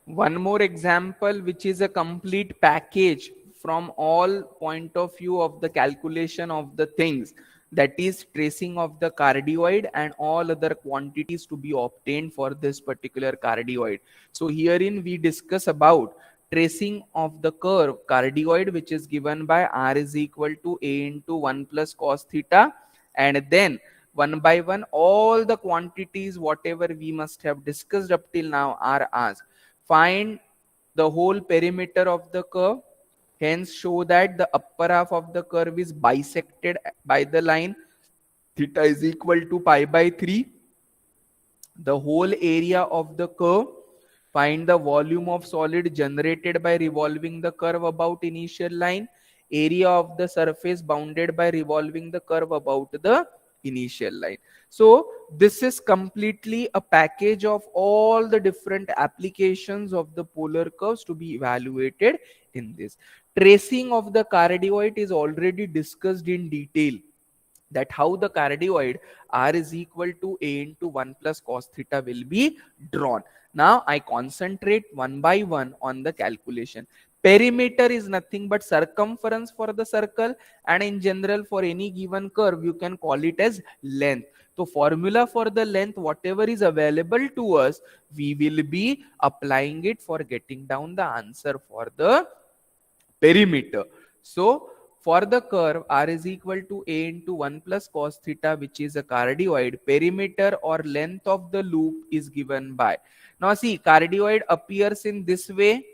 One more example, which is a complete package from all point of view of the calculation of the things, that is tracing of the cardioid and all other quantities to be obtained for this particular cardioid. So herein we discuss about tracing of the curve cardioid, which is given by r is equal to a into 1 plus cos theta, and then one by one all the quantities whatever we must have discussed up till now are asked. Find the whole perimeter of the curve, hence show that the upper half of the curve is bisected by the line theta is equal to pi by 3. The whole area of the curve, find the volume of solid generated by revolving the curve about initial line, area of the surface bounded by revolving the curve about the initial line. So this is completely a package of all the different applications of the polar curves to be evaluated in this. Tracing of the cardioid is already discussed in detail, that how the cardioid r is equal to a into 1 plus cos theta will be drawn. Now I concentrate one by one on the calculation. Perimeter is nothing but circumference for the circle, and in general for any given curve you can call it as length. So formula for the length whatever is available to us, we will be applying it for getting down the answer for the perimeter. So for the curve r is equal to a into 1 plus cos theta, which is a cardioid, perimeter or length of the loop is given by. Now see, cardioid appears in this way.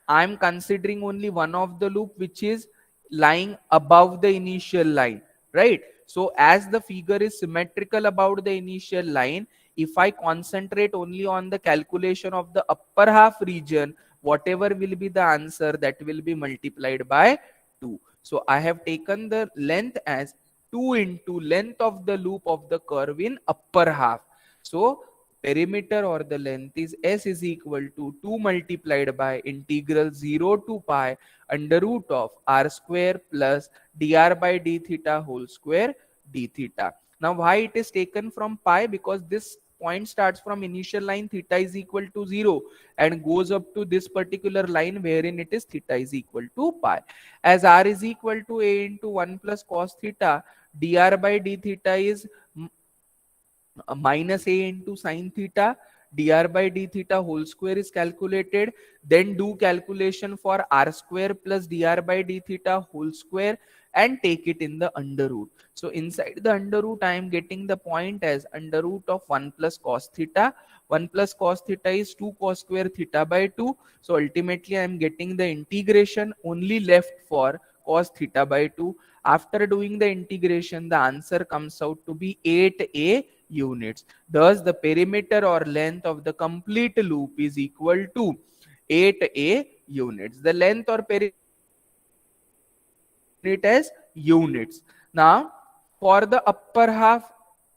I am considering only one of the loop which is lying above the initial line, right? So as the figure is symmetrical about the initial line, if I concentrate only on the calculation of the upper half region, whatever will be the answer, that will be multiplied by 2. So I have taken the length as 2 into length of the loop of the curve in upper half. So perimeter or the length is s is equal to 2 multiplied by integral 0 to pi under root of r square plus dr by d theta whole square d theta. Now why it is taken from pi? Because this point starts from initial line theta is equal to 0 and goes up to this particular line wherein it is theta is equal to pi. As r is equal to a into 1 plus cos theta, dr by d theta is minus a into sine theta, dr by d theta whole square is calculated. Then do calculation for r square plus dr by d theta whole square and take it in the under root. So inside the under root I am getting the point as under root of 1 plus cos theta. 1 plus cos theta is 2 cos square theta by 2. So ultimately I am getting the integration only left for cos theta by 2. After doing the integration, the answer comes out to be 8a units. Thus, the perimeter or length of the complete loop is equal to 8a units. The length or perimeter as units. Now, for the upper half,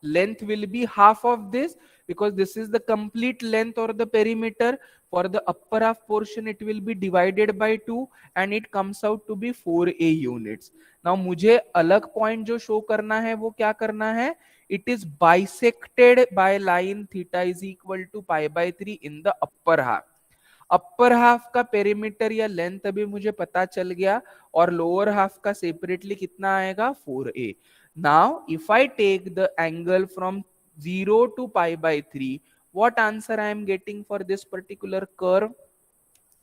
length will be half of this because this is the complete length or the perimeter. For the upper half portion, it will be divided by 2 and it comes out to be 4a units. Now मुझे अलग point जो show करना है वो क्या करना है? It is bisected by line theta is equal to pi by 3 in the upper half. Upper half का पेरीमीटर या लेंथ अभी मुझे पता चल गया और लोअर हाफ का सेपरेटली कितना आएगा 4a. Now if I take the angle from 0 to pi by 3, what answer I am getting for this particular curve?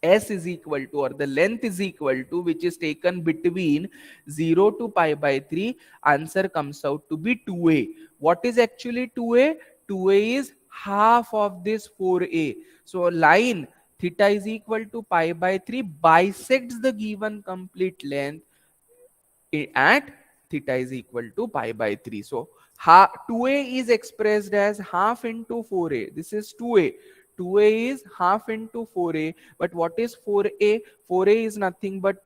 S is equal to, or the length is equal to, which is taken between 0 to pi by 3, answer comes out to be 2a. What is actually 2a? 2a is half of this 4a. So line theta is equal to pi by 3 bisects the given complete length at theta is equal to pi by 3. So 2a is expressed as half into 4a. This is 2a. 2a is half into 4a. But what is 4a? 4a is nothing but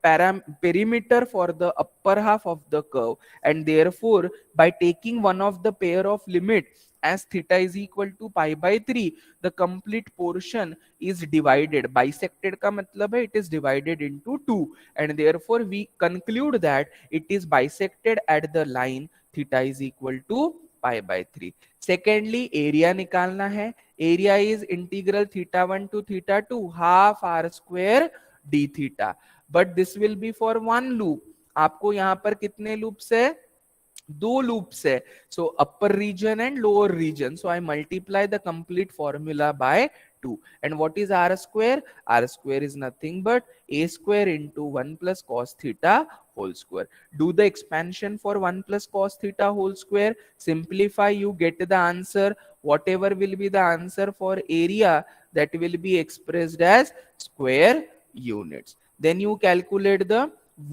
perimeter for the upper half of the curve. And therefore, by taking one of the pair of limit as theta is equal to pi by 3, the complete portion is divided. Bisected ka matlab hai it is divided into 2. And therefore, we conclude that it is bisected at the line theta is equal to pi by 3. Secondly area निकालना है. Area is integral theta 1 to theta 2 half r square d theta. But this will be for one loop. आपको यहाँ पर कितने loops है? दो loops है. So upper region and lower region. So I multiply the complete formula by 2. And what is r square? R square is nothing but a square into 1 plus cos theta whole square. Do the expansion for 1 plus cos theta whole square. Simplify, you get the answer. Whatever will be the answer for area, that will be expressed as square units. Then you calculate the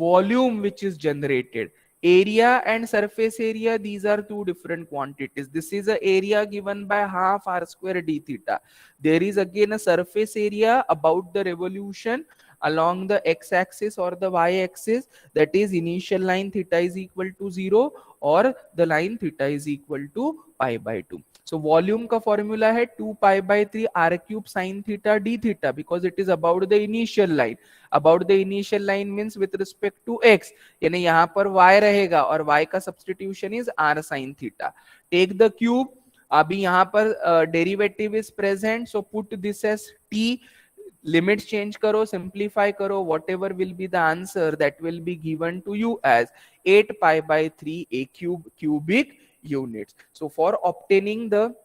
volume which is generated. Area and surface area, these are two different quantities. This is a area given by half r square d theta. There is again a surface area about the revolution along the x-axis or the y-axis, that is initial line theta is equal to 0 or the line theta is equal to pi by 2. So volume का formula है 2 pi by 3 r cube sin theta d theta, because it is about the initial line. About the initial line means with respect to x, यानी यहाँ पर y रहेगा और y का substitution is r sin theta. Take the cube. अभी यहाँ पर derivative is present, so put this as t. Limits change करो, सिंप्लीफाई करो, whatever will be the answer that will be given to you as 8 pi by 3 a cube cubic units. So for obtaining the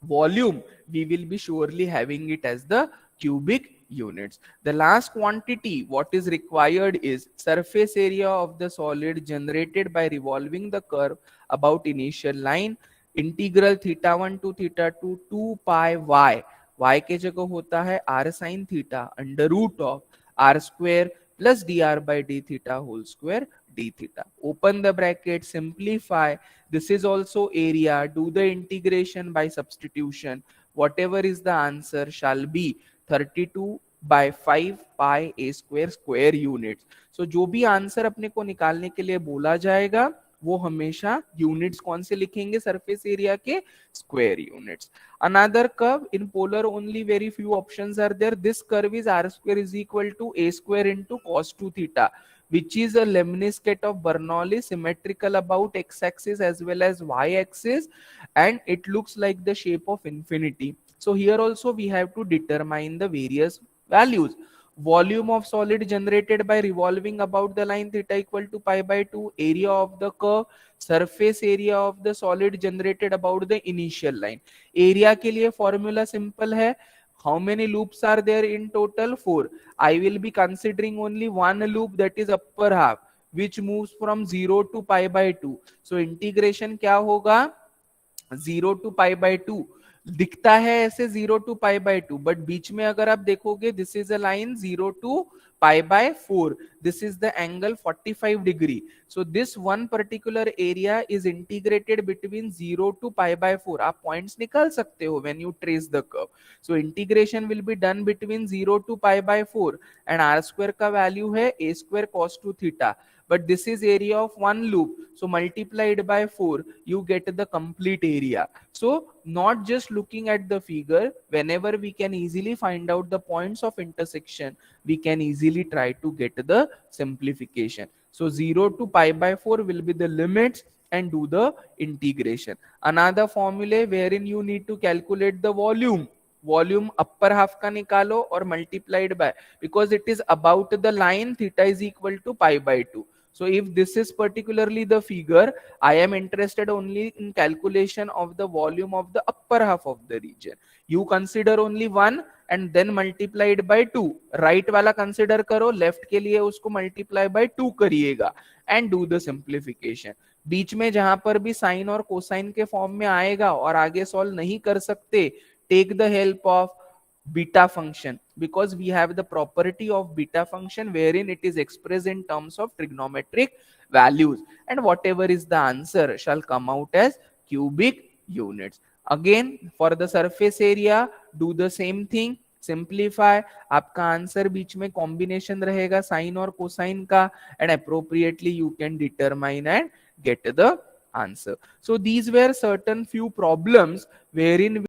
volume, we will be surely having it as the cubic units. The last quantity what is required is surface area of the solid generated by revolving the curve about initial line. Integral theta 1 to theta 2 2 pi y. y के जगह होता है r sin theta under root of r square plus dr by d theta whole square d theta. Open the bracket, simplify. This is also area. Do the integration by substitution. Whatever is the answer shall be 32 by 5 pi a square square units. So जो भी answer अपने को निकालने के लिए बोला जाएगा वो हमेशा यूनिट्स कौन से लिखेंगे? सरफेस एरिया के square units. Another curve in polar only very few options are there. This curve is r square is equal to a square into cos 2 theta, which is a lemniscate of Bernoulli, symmetrical about x-axis as well as y-axis, and it looks like the shape of infinity. So here also we have to determine the various values. Volume of solid generated by revolving about the line theta equal to pi by 2. Area of the curve. Surface area of the solid generated about the initial line. Area के लिए formula simple है. How many loops are there in total? 4. I will be considering only one loop, that is upper half, which moves from 0 to pi by 2. So integration क्या होगा? 0 to pi by 2. दिखता है ऐसे 0 to pi by 2, but बीच में अगर आप देखोगे this is a line 0 to pi by 4. This is the angle 45 degree. So this one particular area is integrated between 0 to pi by 4. आप points निकाल सकते हो when you trace the curve. So integration will be done between 0 to pi by 4 and r square का value है a square cos 2 theta. But this is area of one loop. So multiplied by 4, you get the complete area. So not just looking at the figure, whenever we can easily find out the points of intersection, we can easily try to get the simplification. So 0 to pi by 4 will be the limits and do the integration. Another formula wherein you need to calculate the volume. Volume upper half का निकालो और multiplied by, because it is about the line theta is equal to pi by 2. So if this is particularly the figure, I am interested only in calculation of the volume of the upper half of the region. You consider only one and then multiplied by 2. Right वाला consider करो, left के लिए उसको multiply by 2 करिएगा and do the simplification. बीच में जहां पर भी साइन और कोसाइन के फॉर्म में आएगा और आगे सॉल्व नहीं कर सकते, take the help of beta function, because we have the property of beta function wherein it is expressed in terms of trigonometric values, and whatever is the answer shall come out as cubic units. Again for the surface area, do the same thing, simplify. आपका answer बीच में combination रहेगा sign और cosine का, and appropriately you can determine and get the answer. So these were certain few problems wherein